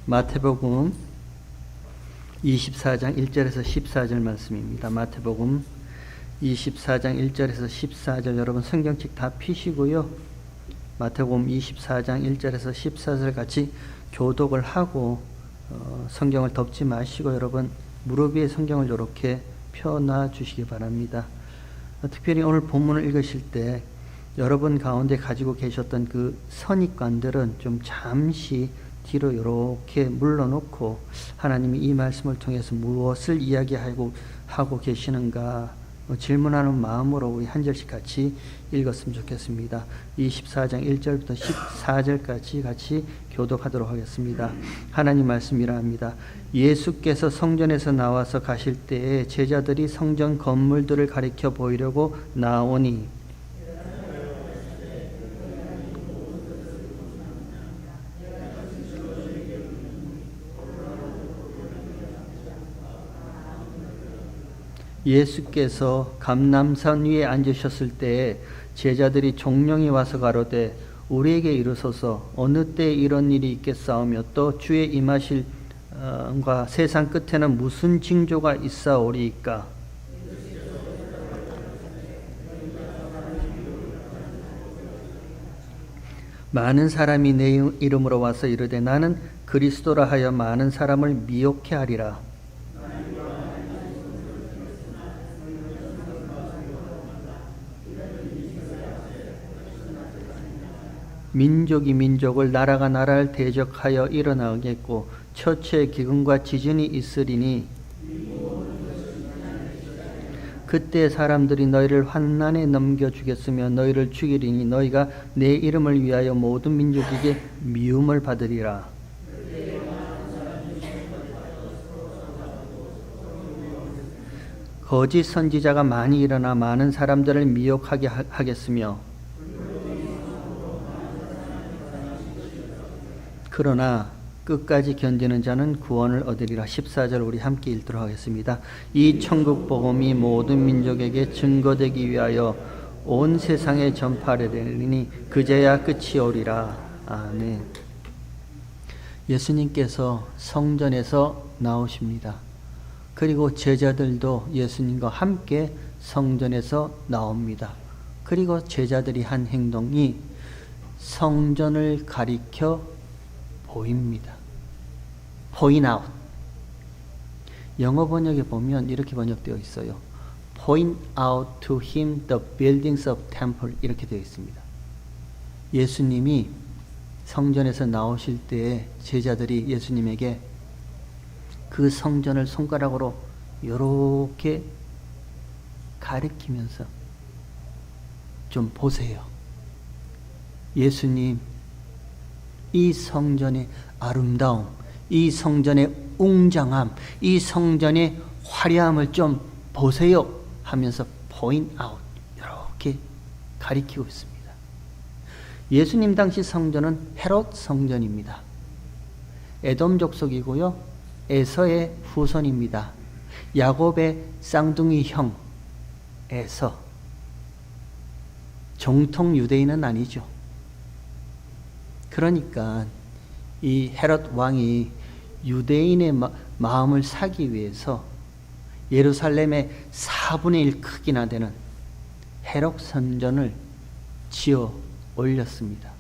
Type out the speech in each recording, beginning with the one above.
마태복음 24장 1절에서 14절 말씀입니다. 마태복음 24장 1절에서 14절 여러분 성경책 다 펴시고요. 마태복음 24장 1절에서 14절 같이 교독을 하고 성경을 덮지 마시고 여러분 무릎 위에 성경을 이렇게 펴놔 주시기 바랍니다. 특별히 오늘 본문을 읽으실 때 여러분 가운데 가지고 계셨던 그 선입관들은 좀 잠시 뒤로 이렇게 물러놓고 하나님이 이 말씀을 통해서 무엇을 이야기하고 계시는가 질문하는 마음으로 우리 한 절씩 같이 읽었으면 좋겠습니다. 24장 1절부터 14절까지 같이 교독하도록 하겠습니다. 하나님 말씀이라 합니다. 예수께서 성전에서 나와서 가실 때에 제자들이 성전 건물들을 가리켜 보이려고 나오니 예수께서 감람산 위에 앉으셨을 때에 제자들이 종령이 와서 가로되 우리에게 이르소서 어느 때 이런 일이 있겠사오며 또 주의 임하실과 세상 끝에는 무슨 징조가 있사오리이까. 많은 사람이 내 이름으로 와서 이르되 나는 그리스도라 하여 많은 사람을 미혹해 하리라. 민족이 민족을 나라가 나라를 대적하여 일어나겠고 처처에 기근과 지진이 있으리니 그때 사람들이 너희를 환난에 넘겨주겠으며 너희를 죽이리니 너희가 내 이름을 위하여 모든 민족에게 미움을 받으리라. 거짓 선지자가 많이 일어나 많은 사람들을 미혹하게 하겠으며 그러나 끝까지 견디는 자는 구원을 얻으리라. 14절 우리 함께 읽도록 하겠습니다. 이 천국 복음이 모든 민족에게 증거되기 위하여 온 세상에 전파되리니 그제야 끝이 오리라. 아멘. 예수님께서 성전에서 나오십니다. 그리고 제자들도 예수님과 함께 성전에서 나옵니다. 그리고 제자들이 한 행동이 성전을 가리켜 보입니다. point out. 영어 번역에 보면 이렇게 번역되어 있어요. point out to him the buildings of temple 이렇게 되어 있습니다. 예수님이 성전에서 나오실 때에 제자들이 예수님에게 그 성전을 손가락으로 이렇게 가리키면서 좀 보세요. 예수님 이 성전의 아름다움, 이 성전의 웅장함, 이 성전의 화려함을 좀 보세요 하면서 point out 이렇게 가리키고 있습니다. 예수님 당시 성전은 헤롯 성전입니다. 에돔 족속이고요. 에서의 후손입니다. 야곱의 쌍둥이 형 에서. 정통 유대인은 아니죠. 그러니까 이 헤롯 왕이 유대인의 마음을 사기 위해서 예루살렘의 4분의 1 크기나 되는 헤롯 성전을 지어 올렸습니다.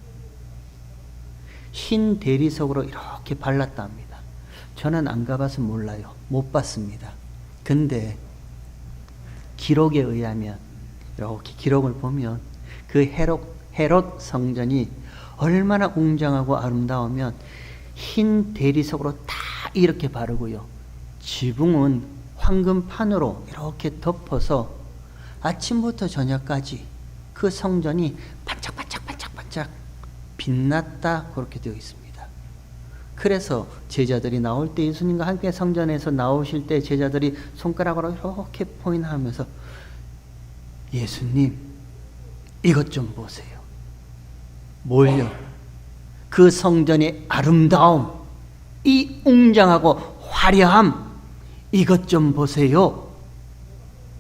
흰 대리석으로 이렇게 발랐다 합니다. 저는 안 가봐서 몰라요. 못 봤습니다. 근데 기록에 의하면 이렇게 기록을 보면 그 헤롯 성전이 얼마나 웅장하고 아름다우면 흰 대리석으로 다 이렇게 바르고요. 지붕은 황금판으로 이렇게 덮어서 아침부터 저녁까지 그 성전이 반짝반짝 빛났다 그렇게 되어 있습니다. 그래서 제자들이 나올 때 예수님과 함께 성전에서 나오실 때 제자들이 손가락으로 이렇게 포인하면서 예수님 이것 좀 보세요. 뭘요? 그 성전의 아름다움, 이 웅장하고 화려함, 이것 좀 보세요.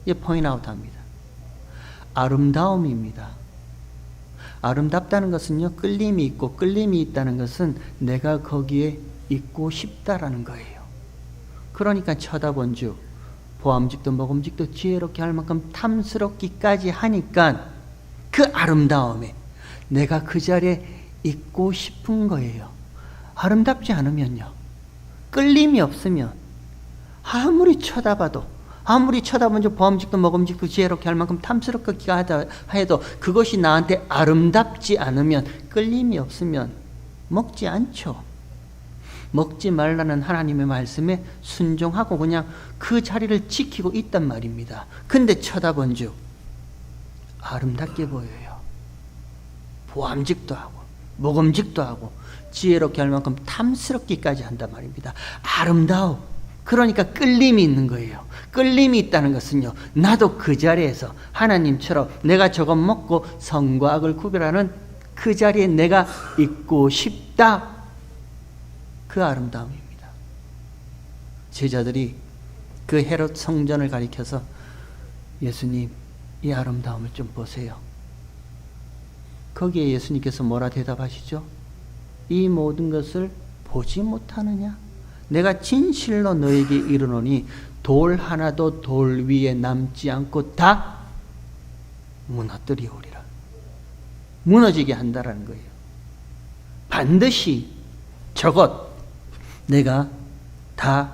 이 포인트아웃 합니다. 아름다움입니다. 아름답다는 것은요, 끌림이 있고 끌림이 있다는 것은 내가 거기에 있고 싶다라는 거예요. 그러니까 쳐다본 주 보암직도 먹음직도 지혜롭게 할 만큼 탐스럽기까지 하니까 그 아름다움에 내가 그 자리에 있고 싶은 거예요. 아름답지 않으면요, 끌림이 없으면 아무리 쳐다본 주 보암직도 먹음직도 지혜롭게 할 만큼 탐스럽게 하다 해도 그것이 나한테 아름답지 않으면, 끌림이 없으면 먹지 않죠. 먹지 말라는 하나님의 말씀에 순종하고 그냥 그 자리를 지키고 있단 말입니다. 근데 쳐다본 주 아름답게 보여요. 보암직도 하고 먹음직도 하고 지혜롭게 할 만큼 탐스럽기까지 한단 말입니다. 아름다움. 그러니까 끌림이 있는 거예요. 끌림이 있다는 것은요, 나도 그 자리에서 하나님처럼 내가 저것 먹고 선과 악을 구별하는 그 자리에 내가 있고 싶다. 그 아름다움입니다. 제자들이 그 헤롯 성전을 가리켜서 예수님, 이 아름다움을 좀 보세요. 거기에 예수님께서 뭐라 대답하시죠? 이 모든 것을 보지 못하느냐? 내가 진실로 너에게 이르노니 돌 하나도 돌 위에 남지 않고 다 무너뜨리오리라. 무너지게 한다라는 거예요. 반드시 저것 내가 다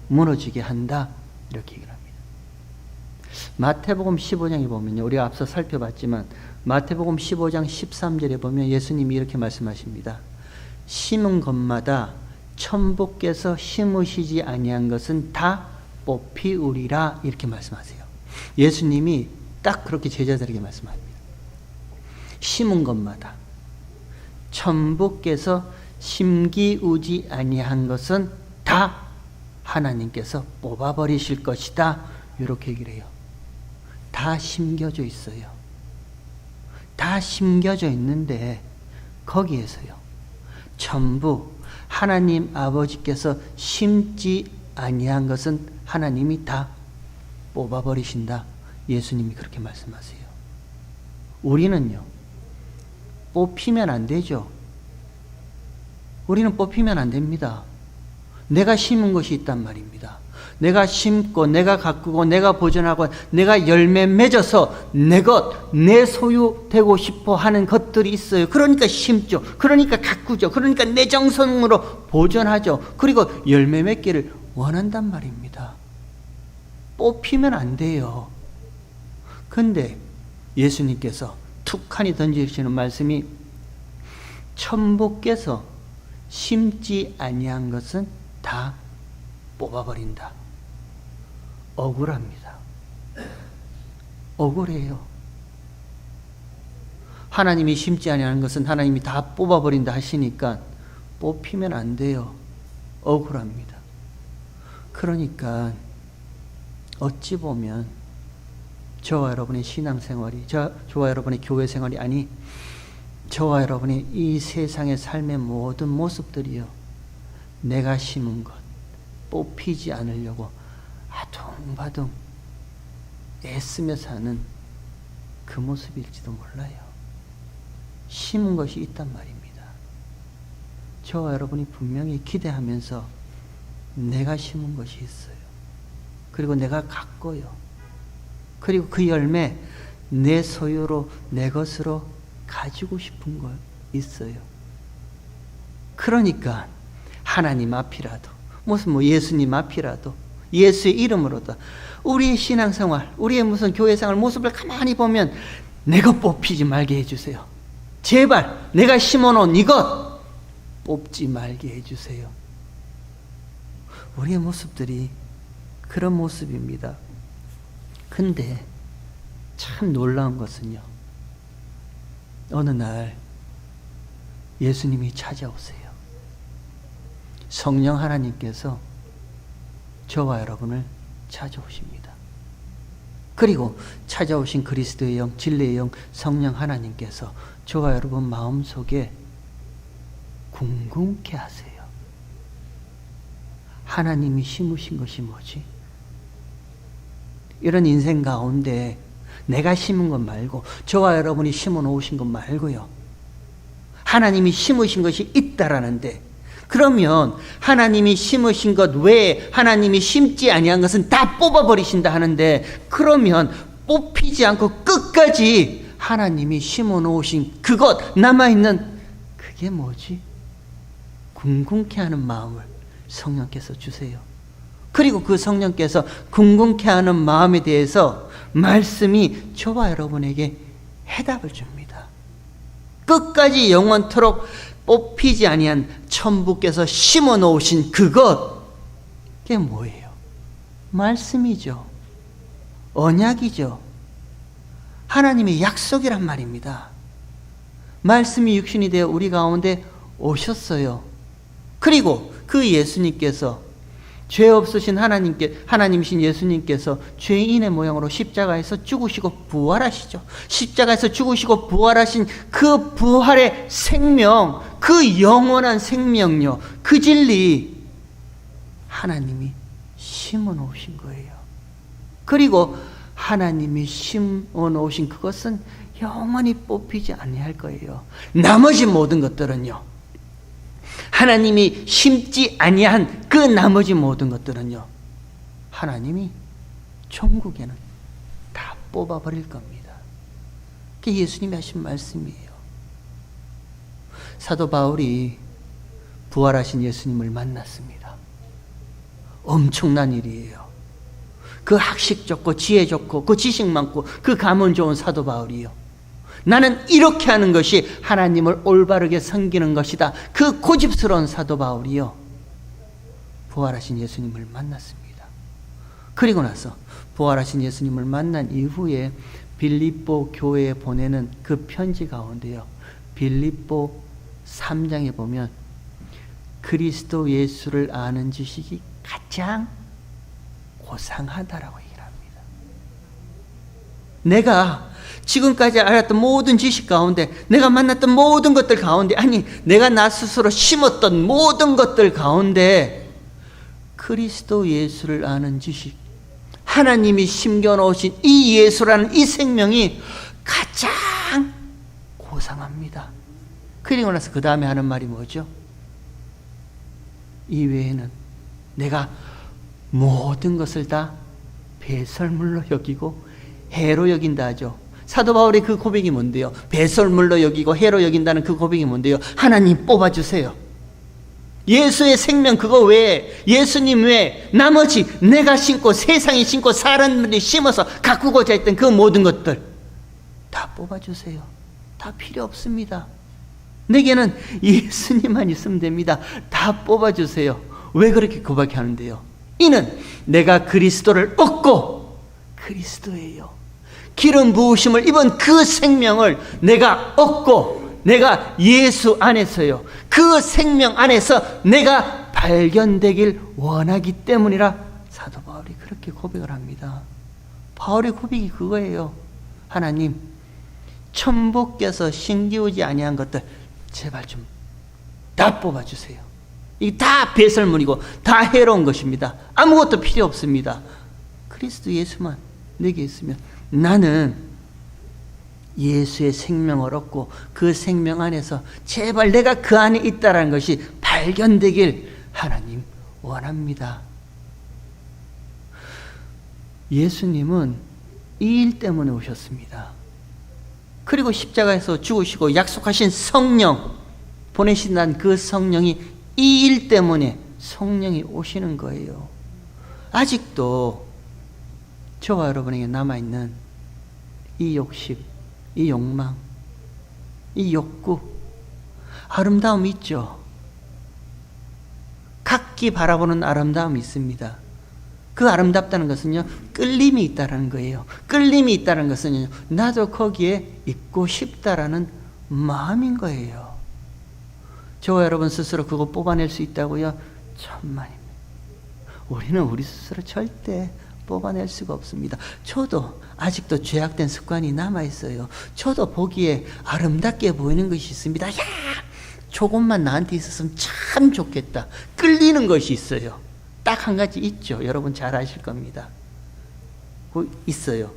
무너지게 한다. 이렇게 얘기를 합니다. 마태복음 15장에 보면요, 우리가 앞서 살펴봤지만 마태복음 15장 13절에 보면 예수님이 이렇게 말씀하십니다. 심은 것마다 천부께서 심으시지 아니한 것은 다 뽑히우리라. 이렇게 말씀하세요. 예수님이 딱 그렇게 제자들에게 말씀합니다. 심은 것마다 천부께서 심기우지 아니한 것은 다 하나님께서 뽑아버리실 것이다. 이렇게 얘기를 해요. 다 심겨져 있어요. 다 심겨져 있는데 거기에서요, 전부 하나님 아버지께서 심지 아니한 것은 하나님이 다 뽑아버리신다. 예수님이 그렇게 말씀하세요. 우리는요, 뽑히면 안 되죠. 우리는 뽑히면 안 됩니다. 내가 심은 것이 있단 말입니다. 내가 심고 내가 가꾸고 내가 보존하고 내가 열매 맺어서 내 것, 내 소유 되고 싶어 하는 것들이 있어요. 그러니까 심죠. 그러니까 가꾸죠. 그러니까 내 정성으로 보존하죠. 그리고 열매 맺기를 원한단 말입니다. 뽑히면 안 돼요. 근데 예수님께서 툭하니 던지시는 말씀이 천부께서 심지 아니한 것은 다 뽑아버린다. 억울합니다. 억울해요. 하나님이 심지 아니한 것은 하나님이 다 뽑아버린다 하시니까 뽑히면 안 돼요. 억울합니다. 그러니까 어찌 보면 저와 여러분의 신앙생활이, 저와 여러분의 교회생활이, 아니 저와 여러분의 이 세상의 삶의 모든 모습들이요, 내가 심은 것 뽑히지 않으려고 아둥바둥 애쓰며 사는 그 모습일지도 몰라요. 심은 것이 있단 말입니다. 저와 여러분이 분명히 기대하면서 내가 심은 것이 있어요. 그리고 내가 가꿔요. 그리고 그 열매 내 소유로, 내 것으로 가지고 싶은 거 있어요. 그러니까 하나님 앞이라도, 무슨 예수님 앞이라도, 예수의 이름으로도 우리의 신앙생활, 우리의 무슨 교회생활 모습을 가만히 보면 내 것 뽑히지 말게 해주세요. 제발 내가 심어놓은 이것 뽑지 말게 해주세요. 우리의 모습들이 그런 모습입니다. 근데 참 놀라운 것은요, 어느 날 예수님이 찾아오세요. 성령 하나님께서 저와 여러분을 찾아오십니다. 그리고 찾아오신 그리스도의 영, 진리의 영, 성령 하나님께서 저와 여러분 마음속에 궁금케 하세요. 하나님이 심으신 것이 뭐지? 이런 인생 가운데 내가 심은 것 말고, 저와 여러분이 심어 놓으신 것 말고요, 하나님이 심으신 것이 있다라는데 그러면 하나님이 심으신 것 외에 하나님이 심지 아니한 것은 다 뽑아버리신다 하는데, 그러면 뽑히지 않고 끝까지 하나님이 심어 놓으신 그것, 남아있는 그게 뭐지? 궁금케 하는 마음을 성령께서 주세요. 그리고 그 성령께서 궁금케 하는 마음에 대해서 말씀이 저와 여러분에게 해답을 줍니다. 끝까지 영원토록 뽑히지 아니한 천부께서 심어 놓으신 그것, 그게 뭐예요? 말씀이죠. 언약이죠. 하나님의 약속이란 말입니다. 말씀이 육신이 되어 우리 가운데 오셨어요. 그리고 그 예수님께서, 죄 없으신 하나님이신 예수님께서 죄인의 모양으로 십자가에서 죽으시고 부활하시죠. 십자가에서 죽으시고 부활하신 그 부활의 생명, 그 영원한 생명요, 그 진리, 하나님이 심어 놓으신 거예요. 그리고 하나님이 심어 놓으신 그것은 영원히 뽑히지 아니할 거예요. 나머지 모든 것들은요, 하나님이 심지 아니한 그 나머지 모든 것들은요, 하나님이 천국에는 다 뽑아버릴 겁니다. 그게 예수님이 하신 말씀이에요. 사도 바울이 부활하신 예수님을 만났습니다. 엄청난 일이에요. 그 학식 좋고 지혜 좋고 그 지식 많고 그 가문 좋은 사도 바울이요, 나는 이렇게 하는 것이 하나님을 올바르게 섬기는 것이다, 그 고집스러운 사도 바울이요, 부활하신 예수님을 만났습니다. 그리고 나서 부활하신 예수님을 만난 이후에 빌립보 교회에 보내는 그 편지 가운데요, 빌립보 3장에 보면 그리스도 예수를 아는 지식이 가장 고상하다라고 얘기를 합니다. 내가 지금까지 알았던 모든 지식 가운데, 내가 만났던 모든 것들 가운데, 아니 내가 나 스스로 심었던 모든 것들 가운데 그리스도 예수를 아는 지식, 하나님이 심겨놓으신 이 예수라는 이 생명이 가장 고상합니다. 그리고 나서 그 다음에 하는 말이 뭐죠? 이 외에는 내가 모든 것을 다 배설물로 여기고 해로 여긴다 하죠. 사도 바울의 그 고백이 뭔데요? 배설물로 여기고 해로 여긴다는 그 고백이 뭔데요? 하나님 뽑아주세요. 예수의 생명 그거 외에, 예수님 외에 나머지 내가 심고 세상이 심고 사람들이 심어서 가꾸고자 했던 그 모든 것들 다 뽑아주세요. 다 필요 없습니다. 내게는 예수님만 있으면 됩니다. 다 뽑아주세요. 왜 그렇게 고백하는데요? 이는 내가 그리스도를 얻고 그리스도예요. 기름 부으심을 입은 그 생명을 내가 얻고 내가 예수 안에서요, 그 생명 안에서 내가 발견되길 원하기 때문이라 사도 바울이 그렇게 고백을 합니다. 바울의 고백이 그거예요. 하나님, 천부께서 신기우지 아니한 것들 제발 좀 다 뽑아주세요. 이게 다 배설물이고 다 해로운 것입니다. 아무것도 필요 없습니다. 그리스도 예수만 내게 있으면 나는 예수의 생명을 얻고 그 생명 안에서 제발 내가 그 안에 있다는 것이 발견되길 하나님 원합니다. 예수님은 이 일 때문에 오셨습니다. 그리고 십자가에서 죽으시고 약속하신 성령, 보내신다는 그 성령이 이 일 때문에 성령이 오시는 거예요. 아직도 저와 여러분에게 남아있는 이 욕심, 이 욕망, 이 욕구, 아름다움이 있죠. 각기 바라보는 아름다움이 있습니다. 그 아름답다는 것은요, 끌림이 있다는 거예요. 끌림이 있다는 것은요, 나도 거기에 있고 싶다라는 마음인 거예요. 저와 여러분 스스로 그거 뽑아낼 수 있다고요? 천만입니다. 우리는 우리 스스로 절대 뽑아낼 수가 없습니다. 저도 아직도 죄악된 습관이 남아있어요. 저도 보기에 아름답게 보이는 것이 있습니다. 야, 조금만 나한테 있었으면 참 좋겠다. 끌리는 것이 있어요. 딱 한 가지 있죠. 여러분 잘 아실 겁니다. 있어요.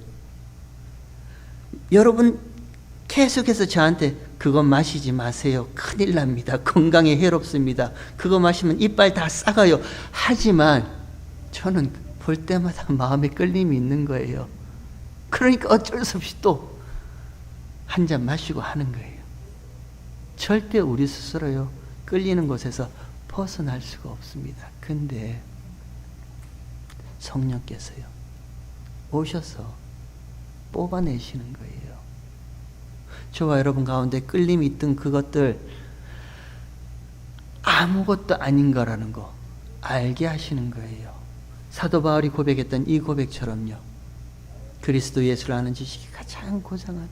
여러분 계속해서 저한테 그거 마시지 마세요. 큰일 납니다. 건강에 해롭습니다. 그거 마시면 이빨 다 썩어요. 하지만 저는 볼 때마다 마음에 끌림이 있는 거예요. 그러니까 어쩔 수 없이 또 한 잔 마시고 하는 거예요. 절대 우리 스스로요, 끌리는 곳에서 벗어날 수가 없습니다. 근데 성령께서요, 오셔서 뽑아내시는 거예요. 저와 여러분 가운데 끌림이 있던 그것들 아무것도 아닌 거라는 거 알게 하시는 거예요. 사도 바울이 고백했던 이 고백처럼요, 그리스도 예수를 아는 지식이 가장 고상한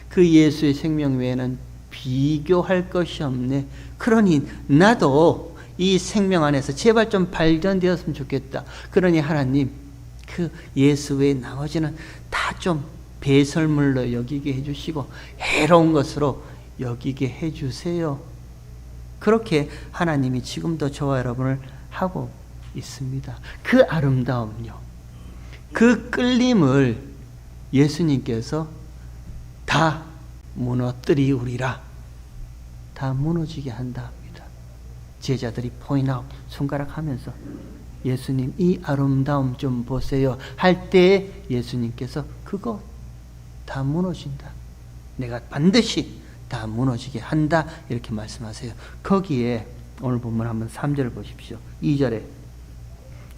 그 예수의 생명 외에는 비교할 것이 없네. 그러니 나도 이 생명 안에서 제발 좀 발견되었으면 좋겠다. 그러니 하나님, 그 예수 외에 나머지는 다 좀 배설물로 여기게 해주시고 해로운 것으로 여기게 해주세요. 그렇게 하나님이 지금도 저와 여러분을 하고 있습니다. 그 아름다움요, 그 끌림을 예수님께서 다 무너뜨리우리라, 다 무너지게 한다 합니다. 제자들이 포인트아웃 손가락 하면서 예수님 이 아름다움 좀 보세요 할 때 예수님께서 그거 다 무너진다, 내가 반드시 다 무너지게 한다, 이렇게 말씀하세요. 거기에 오늘 본문 한번 3절 보십시오. 2절에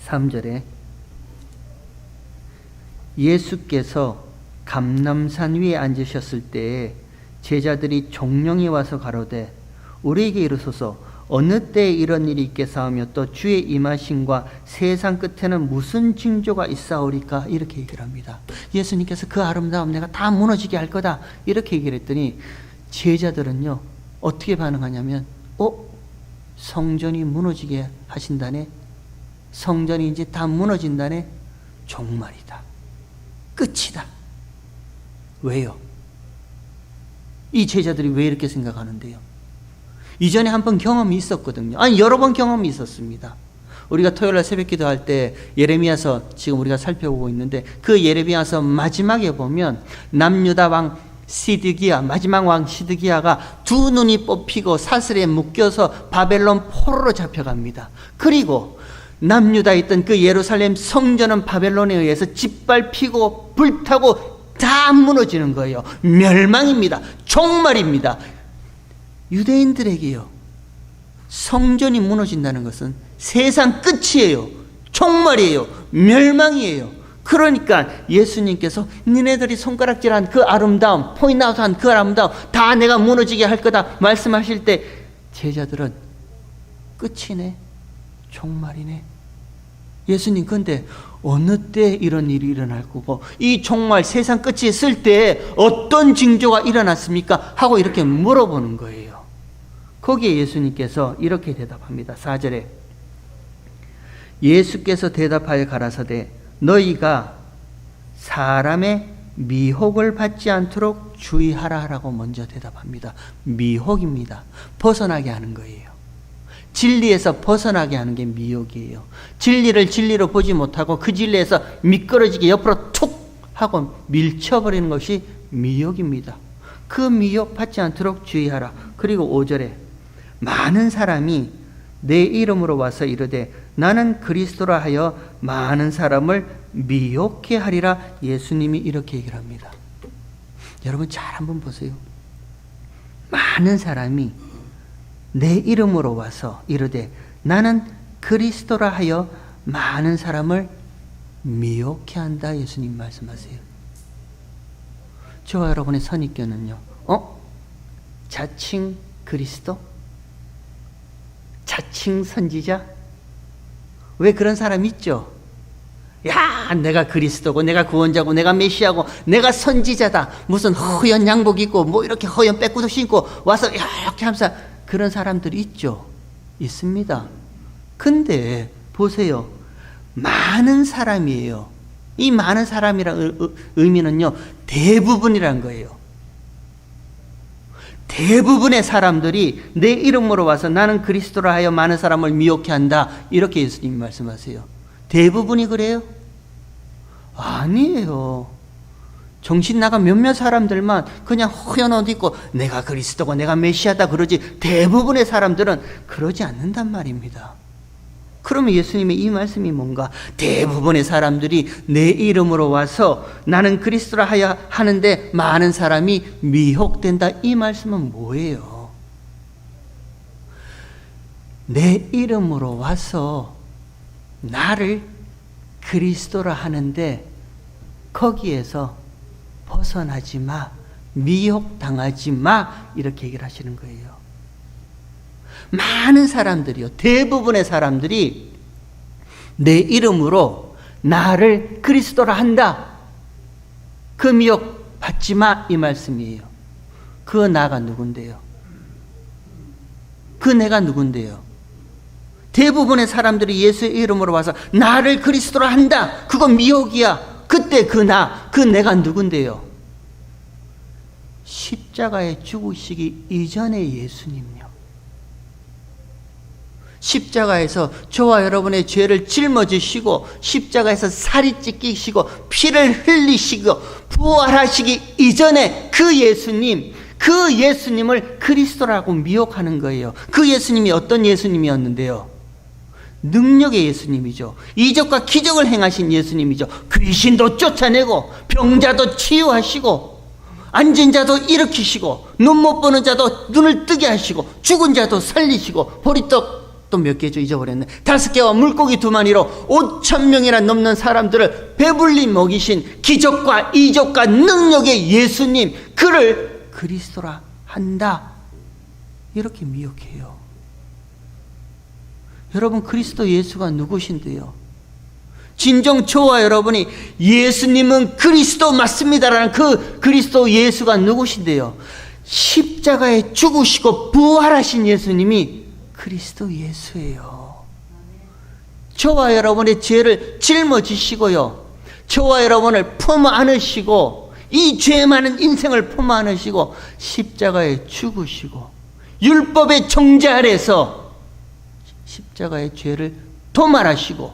3절에 예수께서 감람산 위에 앉으셨을 때에 제자들이 종령이 와서 가로되 우리에게 이르소서 어느 때에 이런 일이 있겠사오며 또 주의 임하심과 세상 끝에는 무슨 징조가 있사오리까, 이렇게 얘기를 합니다. 예수님께서 그 아름다움 내가 다 무너지게 할 거다, 이렇게 얘기를 했더니 제자들은요 어떻게 반응하냐면 성전이 무너지게 하신다네, 성전이 이제 다 무너진다네, 종말이다, 끝이다. 왜요? 이 제자들이 왜 이렇게 생각하는데요? 이전에 한 번 경험이 있었거든요. 아니, 여러 번 경험이 있었습니다. 우리가 토요일날 새벽기도 할 때 예레미야서 지금 우리가 살펴보고 있는데, 그 예레미야서 마지막에 보면 남유다 왕 시드기야, 마지막 왕 시드기야가 두 눈이 뽑히고 사슬에 묶여서 바벨론 포로로 잡혀갑니다. 그리고 남유다에 있던 그 예루살렘 성전은 바벨론에 의해서 짓밟히고 불타고 다 무너지는 거예요. 멸망입니다. 종말입니다. 유대인들에게요, 성전이 무너진다는 것은 세상 끝이에요. 종말이에요. 멸망이에요. 그러니까 예수님께서 니네들이 손가락질한 그 아름다움, 포인트아웃한 그 아름다움 다 내가 무너지게 할 거다 말씀하실 때 제자들은 끝이네, 종말이네. 예수님, 근데 어느 때 이런 일이 일어날 거고 이 종말 세상 끝이 있을 때 어떤 징조가 일어났습니까? 하고 이렇게 물어보는 거예요. 거기에 예수님께서 이렇게 대답합니다. 4절에 예수께서 대답하여 가라사대 너희가 사람의 미혹을 받지 않도록 주의하라 라고 먼저 대답합니다. 미혹입니다. 벗어나게 하는 거예요. 진리에서 벗어나게 하는 게 미혹이에요. 진리를 진리로 보지 못하고 그 진리에서 미끄러지게 옆으로 툭 하고 밀쳐버리는 것이 미혹입니다. 그 미혹 받지 않도록 주의하라. 그리고 5절에 많은 사람이 내 이름으로 와서 이르되 나는 그리스도라 하여 많은 사람을 미혹해 하리라. 예수님이 이렇게 얘기를 합니다. 여러분 잘 한번 보세요. 많은 사람이 내 이름으로 와서 이르되 나는 그리스도라 하여 많은 사람을 미혹해 한다. 예수님 말씀하세요. 저와 여러분의 선입견은요, 자칭 그리스도? 자칭 선지자? 왜 그런 사람 있죠? 야, 내가 그리스도고 내가 구원자고 내가 메시아고 내가 선지자다, 무슨 허연 양복 입고 뭐 이렇게 허연 빼꾸도 신고 와서 이렇게 하면서 그런 사람들이 있죠. 있습니다. 근데 보세요, 많은 사람이에요. 이 많은 사람이라는 의미는요, 대부분이란 거예요. 대부분의 사람들이 내 이름으로 와서 나는 그리스도라 하여 많은 사람을 미혹해 한다, 이렇게 예수님이 말씀하세요. 대부분이 그래요? 아니에요. 정신 나간 몇몇 사람들만 그냥 허연 옷 입고 내가 그리스도고 내가 메시아다 그러지, 대부분의 사람들은 그러지 않는단 말입니다. 그러면 예수님의 이 말씀이 뭔가? 대부분의 사람들이 내 이름으로 와서 나는 그리스도라 하야 하는데 많은 사람이 미혹된다, 이 말씀은 뭐예요? 내 이름으로 와서 나를 그리스도라 하는데 거기에서 벗어나지 마, 미혹당하지 마, 이렇게 얘기를 하시는 거예요. 많은 사람들이요, 대부분의 사람들이 내 이름으로 나를 그리스도라 한다, 그 미혹 받지 마, 이 말씀이에요. 그 나가 누군데요? 그 내가 누군데요? 대부분의 사람들이 예수의 이름으로 와서 나를 그리스도라 한다, 그건 미혹이야. 그때 그 나, 그 내가 누군데요? 십자가에 죽으시기 이전의 예수님요. 십자가에서 저와 여러분의 죄를 짊어지시고 십자가에서 살이 찢기시고 피를 흘리시고 부활하시기 이전에 그 예수님, 그 예수님을 그리스도라고 미혹하는 거예요. 그 예수님이 어떤 예수님이었는데요? 능력의 예수님이죠. 이적과 기적을 행하신 예수님이죠. 귀신도 쫓아내고 병자도 치유하시고 앉은 자도 일으키시고 눈 못 보는 자도 눈을 뜨게 하시고 죽은 자도 살리시고 보리떡 또 몇 개죠? 잊어버렸네. 5개와 물고기 2마리로 5,000명이나 넘는 사람들을 배불리 먹이신 기적과 이적과 능력의 예수님, 그를 그리스도라 한다, 이렇게 미혹해요. 여러분, 그리스도 예수가 누구신데요? 진정 저와 여러분이 예수님은 그리스도 맞습니다라는 그 그리스도 예수가 누구신데요? 십자가에 죽으시고 부활하신 예수님이 그리스도 예수예요. 저와 여러분의 죄를 짊어지시고요, 저와 여러분을 품어 안으시고 이 죄 많은 인생을 품어 안으시고 십자가에 죽으시고 율법의 정죄 아래서 십자가의 죄를 도말하시고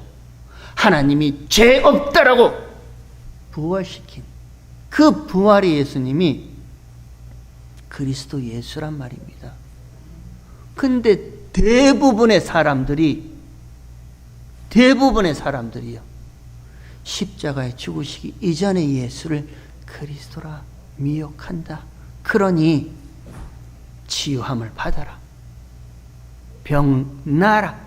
하나님이 죄 없다라고 부활시킨 그 부활의 예수님이 그리스도 예수란 말입니다. 근데 대부분의 사람들이요, 십자가에 죽으시기 이전의 예수를 그리스도라 미혹한다. 그러니 치유함을 받아라, 병 나라,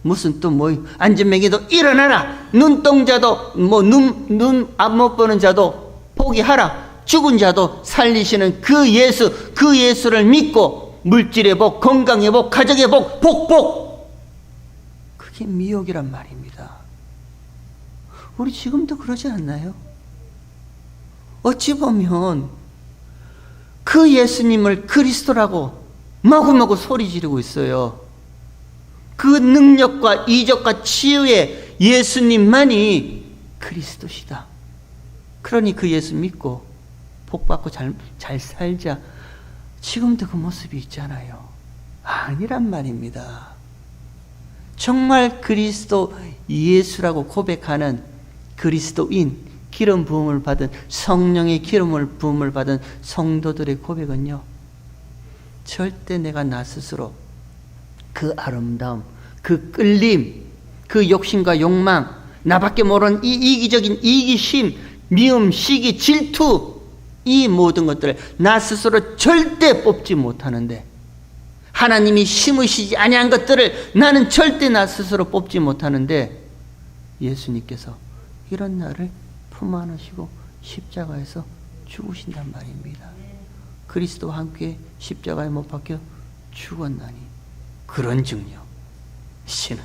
무슨 또 뭐 안진뱅이도 일어나라, 눈동자도 눈 안 못 보는 자도 포기하라, 죽은 자도 살리시는 그 예수, 그 예수를 믿고 물질의 복, 건강의 복, 가정의 복, 복복, 그게 미혹이란 말입니다. 우리 지금도 그러지 않나요? 어찌 보면 그 예수님을 그리스도라고 마구마구 소리 지르고 있어요. 그 능력과 이적과 치유의 예수님만이 그리스도시다. 그러니 그 예수 믿고 복받고 잘 살자. 지금도 그 모습이 있잖아요. 아니란 말입니다. 정말 그리스도 예수라고 고백하는 그리스도인, 기름 부음을 받은, 성령의 기름을 부음을 받은 성도들의 고백은요, 절대 내가 나 스스로 그 아름다움, 그 끌림, 그 욕심과 욕망, 나밖에 모르는 이 이기적인 이기심, 미움, 시기, 질투, 이 모든 것들을 나 스스로 절대 뽑지 못하는데, 하나님이 심으시지 아니한 것들을 나는 절대 나 스스로 뽑지 못하는데, 예수님께서 이런 나를 품 안으시고 십자가에서 죽으신단 말입니다. 그리스도와 함께 십자가에 못 박혀 죽었나니 그런즉요, 이제는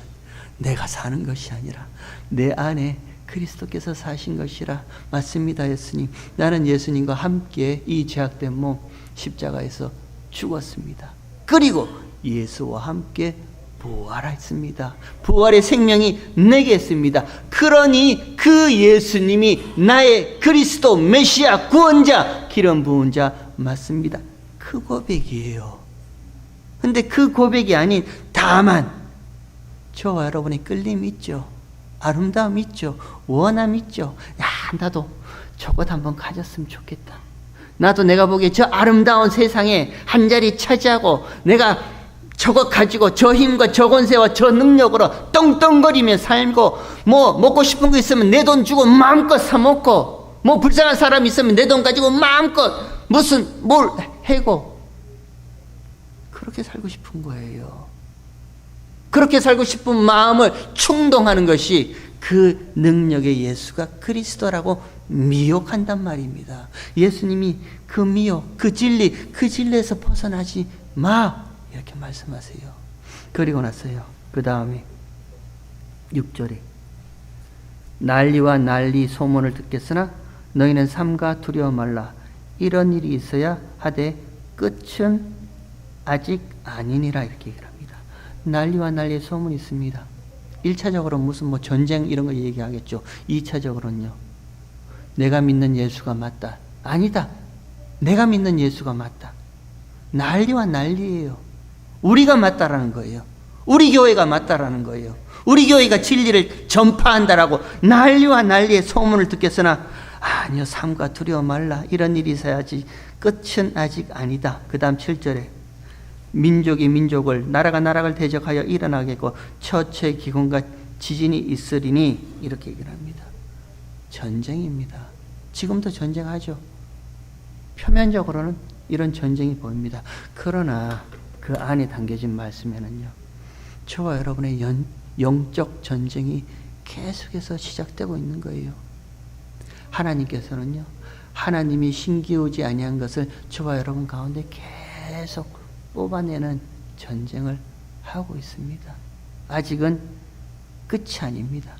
내가 사는 것이 아니라 내 안에 그리스도께서 사신 것이라. 맞습니다, 예수님. 나는 예수님과 함께 이 죄악된 몸 십자가에서 죽었습니다. 그리고 예수와 함께 부활했습니다. 부활의 생명이 내게 있습니다. 그러니 그 예수님이 나의 그리스도, 메시아, 구원자, 기름 부은 자 맞습니다. 그 고백이에요. 근데 그 고백이 아닌 다만 저와 여러분의 끌림 있죠, 아름다움 있죠, 원함 있죠, 나도 저것 한번 가졌으면 좋겠다. 나도 내가 보기에 저 아름다운 세상에 한 자리 차지하고 내가 저것 가지고 저 힘과 저 권세와 저 능력으로 떵떵거리며 살고, 뭐 먹고 싶은 거 있으면 내 돈 주고 마음껏 사 먹고, 뭐 불쌍한 사람 있으면 내 돈 가지고 마음껏 무슨 뭘 해고, 그렇게 살고 싶은 거예요. 그렇게 살고 싶은 마음을 충동하는 것이 그 능력의 예수가 그리스도라고 미혹한단 말입니다. 예수님이 그 미혹, 그 진리, 그 진리에서 벗어나지 마, 이렇게 말씀하세요. 그리고 나서요, 그 다음에 6절에 난리와 난리 소문을 듣겠으나 너희는 삼가 두려워 말라. 이런 일이 있어야 하되 끝은 아직 아니니라, 이렇게 얘기를 합니다. 난리와 난리의 소문이 있습니다. 1차적으로 무슨 뭐 전쟁 이런 거 얘기하겠죠. 2차적으로는요, 내가 믿는 예수가 맞다. 아니다. 내가 믿는 예수가 맞다. 난리와 난리예요. 우리가 맞다라는 거예요. 우리 교회가 맞다라는 거예요. 우리 교회가 진리를 전파한다라고 난리와 난리의 소문을 듣겠으나 아니요, 삼가 두려워 말라. 이런 일이 있어야지 끝은 아직 아니다. 그 다음 7절에 민족이 민족을, 나라가 나라를 대적하여 일어나겠고 처처의 기근과 지진이 있으리니, 이렇게 얘기를 합니다. 전쟁입니다. 지금도 전쟁하죠. 표면적으로는 이런 전쟁이 보입니다. 그러나 그 안에 담겨진 말씀에는요, 저와 여러분의 영적 전쟁이 계속해서 시작되고 있는 거예요. 하나님께서는요, 하나님이 신기오지 아니한 것을 저와 여러분 가운데 계속 뽑아내는 전쟁을 하고 있습니다. 아직은 끝이 아닙니다.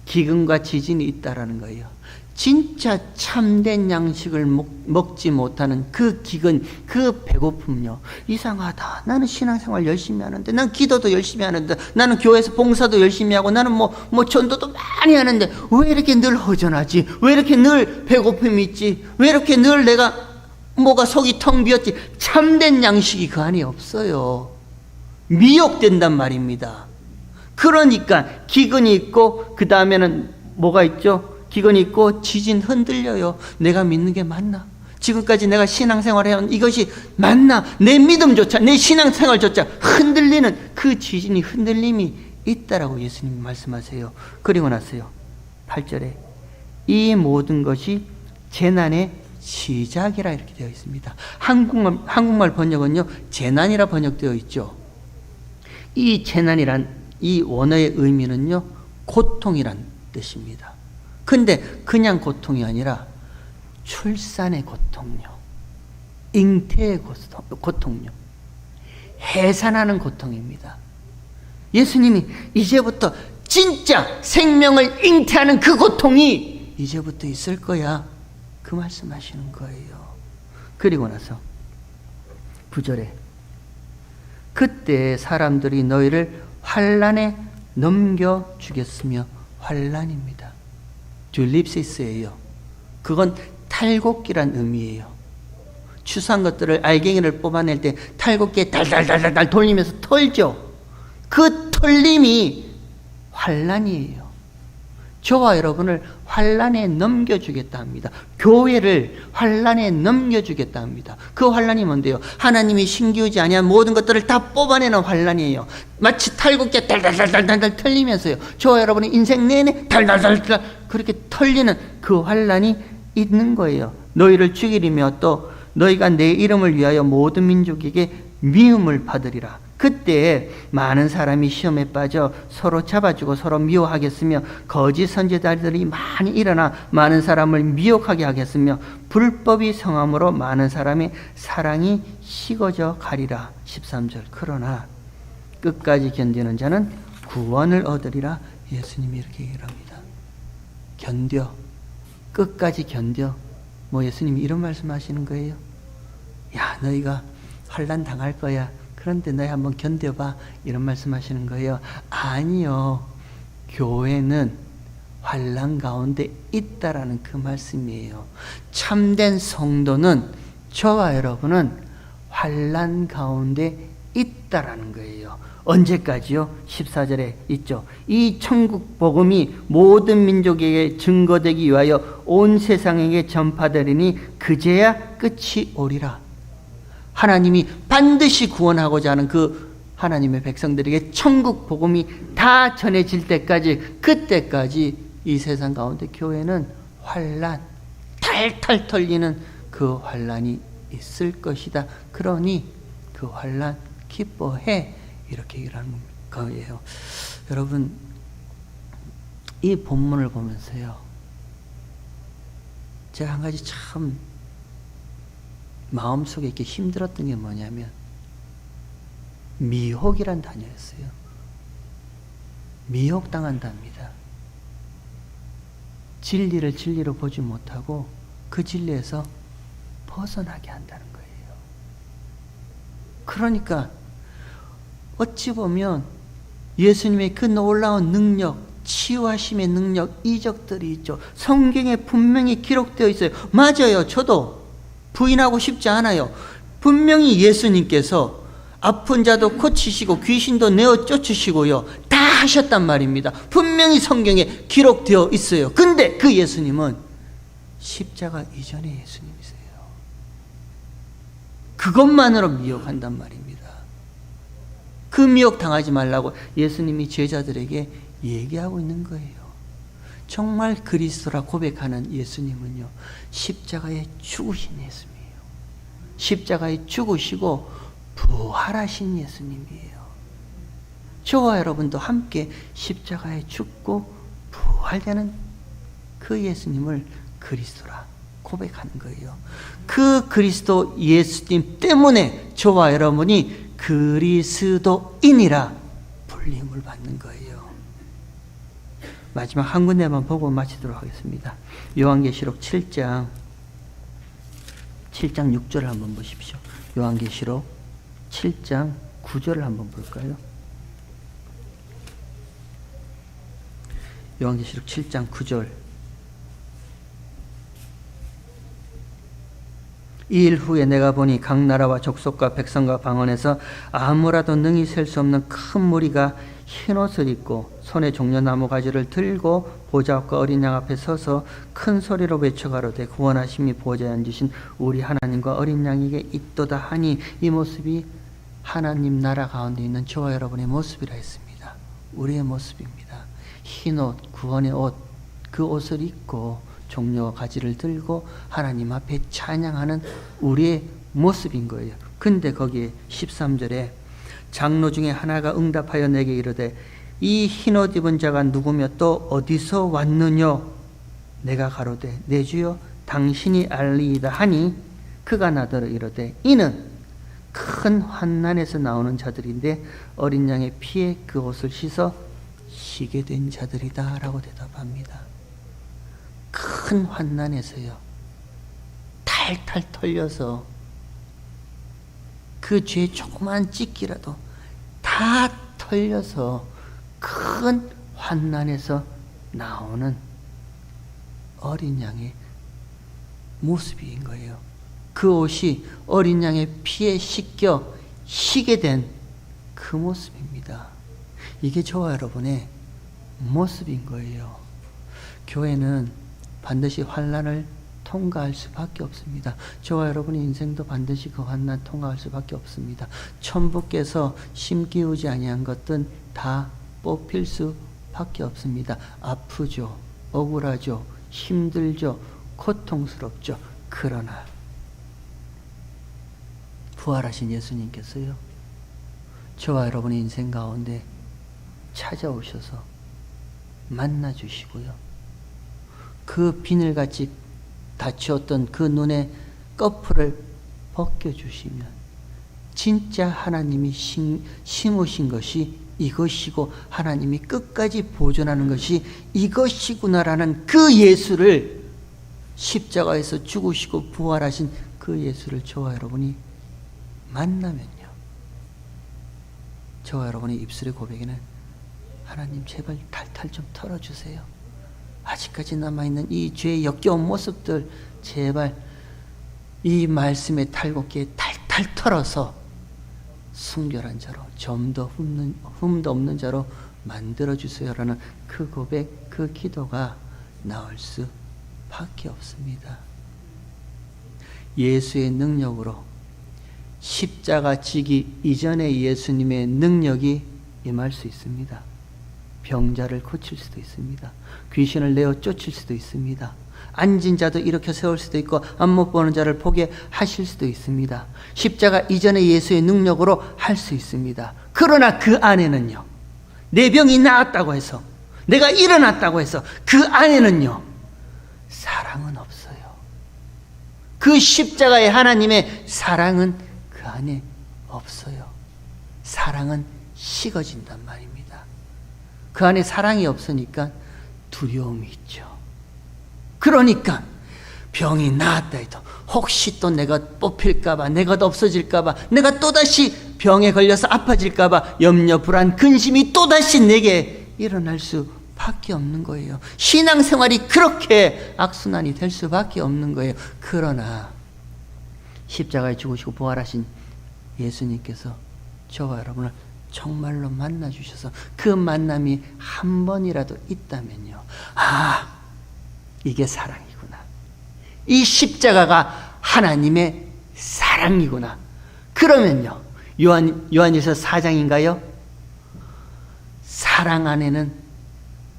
기근과 지진이 있다라는 거예요. 진짜 참된 양식을 먹지 못하는 그 기근, 그 배고픔요. 이상하다. 나는 신앙생활 열심히 하는데, 난 기도도 열심히 하는데, 나는 교회에서 봉사도 열심히 하고, 나는 뭐 전도도 많이 하는데 왜 이렇게 늘 허전하지? 왜 이렇게 늘 배고픔이 있지? 왜 이렇게 늘 내가 뭐가 속이 텅 비었지? 참된 양식이 그 안에 없어요. 미혹된단 말입니다. 그러니까 기근이 있고, 그 다음에는 뭐가 있죠? 기근이 있고 지진 흔들려요. 내가 믿는 게 맞나? 지금까지 내가 신앙생활 해온 이것이 맞나? 내 믿음조차, 내 신앙생활조차 흔들리는 그 지진이, 흔들림이 있다라고 예수님이 말씀하세요. 그리고 나서요, 8절에 이 모든 것이 재난의 시작이라, 이렇게 되어 있습니다. 한국말 번역은요, 재난이라 번역되어 있죠. 이 재난이란 이 원어의 의미는요, 고통이란 뜻입니다. 근데 그냥 고통이 아니라 출산의 고통요, 잉태의 고통요, 해산하는 고통입니다. 예수님이 이제부터 진짜 생명을 잉태하는 그 고통이 이제부터 있을 거야, 그 말씀하시는 거예요. 그리고 나서 9절에 그때 사람들이 너희를 환난에 넘겨주겠으며, 환난입니다. 듀립시스예요. 그건 탈곡기란 의미예요. 추수한 것들을, 알갱이를 뽑아낼 때 탈곡기에 달달달달 돌리면서 털죠. 그 털림이 환난이에요. 저와 여러분을 환난에 넘겨주겠다 합니다. 교회를 환난에 넘겨주겠다 합니다. 그 환난이 뭔데요? 하나님이 신기하지 아니한 모든 것들을 다 뽑아내는 환난이에요. 마치 탈곡기에 달달달달달 털리면서요, 저와 여러분의 인생 내내 달달달달 그렇게 털리는 그 환난이 있는 거예요. 너희를 죽이리며 또 너희가 내 이름을 위하여 모든 민족에게 미움을 받으리라. 그때 많은 사람이 시험에 빠져 서로 잡아주고 서로 미워하겠으며, 거짓 선지자들이 많이 일어나 많은 사람을 미혹하게 하겠으며, 불법이 성함으로 많은 사람의 사랑이 식어져 가리라. 13절. 그러나 끝까지 견디는 자는 구원을 얻으리라. 예수님이 이렇게 얘기를 합니다. 견뎌. 끝까지 견뎌. 뭐 예수님이 이런 말씀하시는 거예요. 야, 너희가 환난 당할 거야. 그런데 너희 한번 견뎌봐, 이런 말씀하시는 거예요. 아니요, 교회는 환난 가운데 있다라는 그 말씀이에요. 참된 성도는, 저와 여러분은 환난 가운데 있다라는 거예요. 언제까지요? 14절에 있죠. 이 천국 복음이 모든 민족에게 증거되기 위하여 온 세상에게 전파되리니 그제야 끝이 오리라. 하나님이 반드시 구원하고자 하는 그 하나님의 백성들에게 천국 복음이 다 전해질 때까지, 그때까지 이 세상 가운데 교회는 환난, 탈탈 털리는 그 환난이 있을 것이다. 그러니 그 환난 기뻐해, 이렇게 얘기하는 거예요. 여러분, 이 본문을 보면서요, 제가 한 가지 참 마음속에 이렇게 힘들었던 게 뭐냐면, 미혹이란 단어였어요. 미혹당한답니다. 진리를 진리로 보지 못하고 그 진리에서 벗어나게 한다는 거예요. 그러니까 어찌 보면 예수님의 그 놀라운 능력, 치유하심의 능력, 이적들이 있죠. 성경에 분명히 기록되어 있어요. 맞아요. 저도 부인하고 싶지 않아요. 분명히 예수님께서 아픈 자도 고치시고 귀신도 내어 쫓으시고요, 다 하셨단 말입니다. 분명히 성경에 기록되어 있어요. 근데 그 예수님은 십자가 이전의 예수님이세요. 그것만으로 미혹한단 말입니다. 그 미혹 당하지 말라고 예수님이 제자들에게 얘기하고 있는 거예요. 정말 그리스도라 고백하는 예수님은요, 십자가에 죽으신 예수님이에요. 십자가에 죽으시고 부활하신 예수님이에요. 저와 여러분도 함께 십자가에 죽고 부활되는 그 예수님을 그리스도라 고백하는 거예요. 그 그리스도 예수님 때문에 저와 여러분이 그리스도인이라 불림을 받는 거예요. 마지막 한 군데만 보고 마치도록 하겠습니다. 요한계시록 7장 6절을 한번 보십시오. 요한계시록 7장 9절을 한번 볼까요? 요한계시록 7장 9절. 이 일 후에 내가 보니 각 나라와 족속과 백성과 방언에서 아무라도 능히 셀 수 없는 큰 무리가 흰옷을 입고 손에 종려나무 가지를 들고 보좌 앞과 어린 양 앞에 서서 큰 소리로 외쳐 가로되 구원하심이 보좌에 앉으신 우리 하나님과 어린 양에게 있도다 하니, 이 모습이 하나님 나라 가운데 있는 저와 여러분의 모습이라 했습니다. 우리의 모습입니다. 흰옷, 구원의 옷, 그 옷을 입고 종려와 가지를 들고 하나님 앞에 찬양하는 우리의 모습인 거예요. 근데 거기에 13절에 장로 중에 하나가 응답하여 내게 이르되 이 흰옷 입은 자가 누구며 또 어디서 왔느냐? 내가 가로되 내 주여 당신이 알리이다 하니, 그가 나더러 이르되 이는 큰 환난에서 나오는 자들인데 어린 양의 피에 그 옷을 씻어 희게 된 자들이다 라고 대답합니다. 큰 환난에서요, 탈탈 털려서 그 죄 조그만 찢기라도 다 털려서 큰 환난에서 나오는 어린 양의 모습인 거예요. 그 옷이 어린 양의 피에 씻겨 희게 된 그 모습입니다. 이게 저와 여러분의 모습인 거예요. 교회는 반드시 환난을 통과할 수밖에 없습니다. 저와 여러분의 인생도 반드시 그 환난 통과할 수밖에 없습니다. 천부께서 심기우지 아니한 것들은 다 뽑힐 수밖에 없습니다. 아프죠, 억울하죠, 힘들죠, 고통스럽죠. 그러나 부활하신 예수님께서요, 저와 여러분의 인생 가운데 찾아오셔서 만나주시고요, 그 비늘같이 닫혔던 그 눈의 꺼풀을 벗겨주시면 진짜 하나님이 심으신 것이 이것이고 하나님이 끝까지 보존하는 것이 이것이구나라는 그 예수를, 십자가에서 죽으시고 부활하신 그 예수를 저와 여러분이 만나면요, 저와 여러분의 입술의 고백에는 하나님 제발 탈탈 좀 털어주세요. 아직까지 남아있는 이 죄의 역겨운 모습들 제발 이 말씀의 탈곡기에 탈탈 털어서 순결한 자로, 흠도 없는 자로 만들어주세요라는 그 고백, 그 기도가 나올 수밖에 없습니다. 예수의 능력으로, 십자가 지기 이전의 예수님의 능력이 임할 수 있습니다. 병자를 고칠 수도 있습니다. 귀신을 내어 쫓을 수도 있습니다. 앉은 자도 일으켜 세울 수도 있고 안 못 보는 자를 보게 하실 수도 있습니다. 십자가 이전의 예수의 능력으로 할 수 있습니다. 그러나 그 안에는요, 내 병이 나았다고 해서, 내가 일어났다고 해서 그 안에는요, 사랑은 없어요. 그 십자가의 하나님의 사랑은 그 안에 없어요. 사랑은 식어진단 말입니다. 그 안에 사랑이 없으니까 두려움이 있죠. 그러니까 병이 나았다 해도 혹시 또 내가 뽑힐까봐, 내가 없어질까봐, 내가 또다시 병에 걸려서 아파질까봐 염려, 불안, 근심이 또다시 내게 일어날 수밖에 없는 거예요. 신앙생활이 그렇게 악순환이 될 수밖에 없는 거예요. 그러나 십자가에 죽으시고 부활하신 예수님께서 저와 여러분을 정말로 만나주셔서 그 만남이 한 번이라도 있다면요, 아, 이게 사랑이구나. 이 십자가가 하나님의 사랑이구나. 그러면요, 요한일서 4장인가요? 사랑 안에는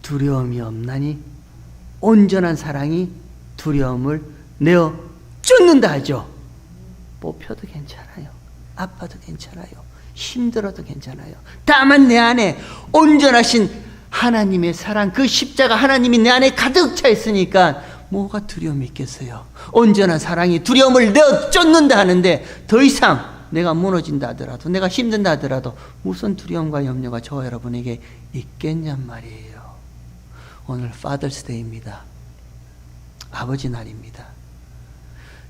두려움이 없나니 온전한 사랑이 두려움을 내어 쫓는다 하죠. 뽑혀도 괜찮아요. 아파도 괜찮아요. 힘들어도 괜찮아요. 다만 내 안에 온전하신 하나님의 사랑, 그 십자가 하나님이 내 안에 가득 차 있으니까 뭐가 두려움이 있겠어요? 온전한 사랑이 두려움을 내어 쫓는다 하는데 더 이상 내가 무너진다 하더라도, 내가 힘든다 하더라도 무슨 두려움과 염려가 저와 여러분에게 있겠냔 말이에요. 오늘 Father's Day입니다. 아버지 날입니다.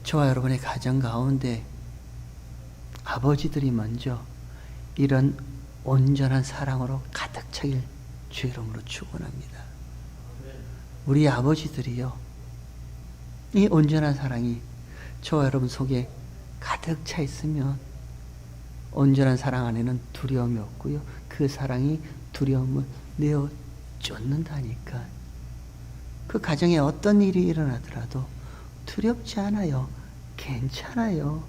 저와 여러분의 가정 가운데 아버지들이 먼저 이런 온전한 사랑으로 가득 차길 주의 이름으로 축원합니다. 우리 아버지들이요, 이 온전한 사랑이 저와 여러분 속에 가득 차 있으면 온전한 사랑 안에는 두려움이 없고요, 그 사랑이 두려움을 내어 쫓는다니까. 그 가정에 어떤 일이 일어나더라도 두렵지 않아요. 괜찮아요.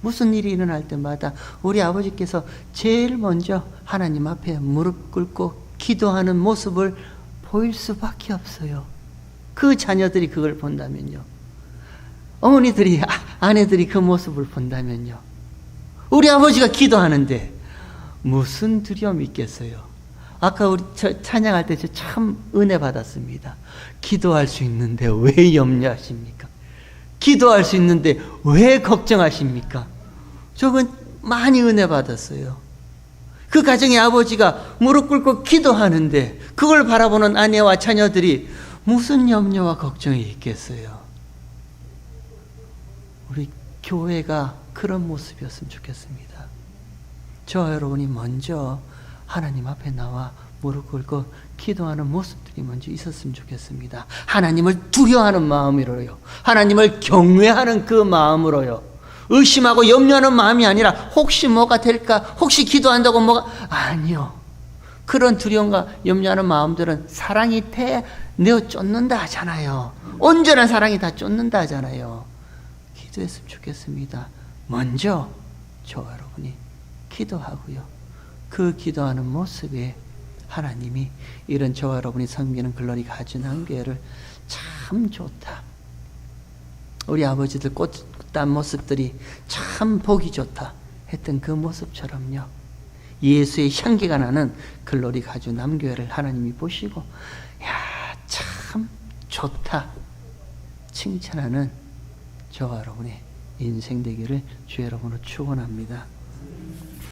무슨 일이 일어날 때마다 우리 아버지께서 제일 먼저 하나님 앞에 무릎 꿇고 기도하는 모습을 보일 수밖에 없어요. 그 자녀들이 그걸 본다면요, 어머니들이, 아내들이 그 모습을 본다면요, 우리 아버지가 기도하는데 무슨 두려움이 있겠어요? 아까 우리 찬양할 때 참 은혜 받았습니다. 기도할 수 있는데 왜 염려하십니까? 기도할 수 있는데 왜 걱정하십니까? 저건 많이 은혜 받았어요. 그 가정의 아버지가 무릎 꿇고 기도하는데 그걸 바라보는 아내와 자녀들이 무슨 염려와 걱정이 있겠어요? 우리 교회가 그런 모습이었으면 좋겠습니다. 저와 여러분이 먼저 하나님 앞에 나와 무릎 꿇고 기도하는 모습들이 먼저 있었으면 좋겠습니다. 하나님을 두려워하는 마음으로요, 하나님을 경외하는 그 마음으로요, 의심하고 염려하는 마음이 아니라 혹시 뭐가 될까, 혹시 기도한다고 뭐가, 아니요. 그런 두려움과 염려하는 마음들은 사랑이 내어 쫓는다 하잖아요. 온전한 사랑이 다 쫓는다 하잖아요. 기도했으면 좋겠습니다. 먼저 저와 여러분이 기도하고요, 그 기도하는 모습에 하나님이 이런 저와 여러분이 섬기는 글로리 가진 교회를 참 좋다, 우리 아버지들 꽃단 모습들이 참 보기 좋다 했던 그 모습처럼요, 예수의 향기가 나는 글로리 가주 남교회를 하나님이 보시고 야, 참 좋다 칭찬하는 저와 여러분의 인생 되기를 주 여러분으로 축원합니다.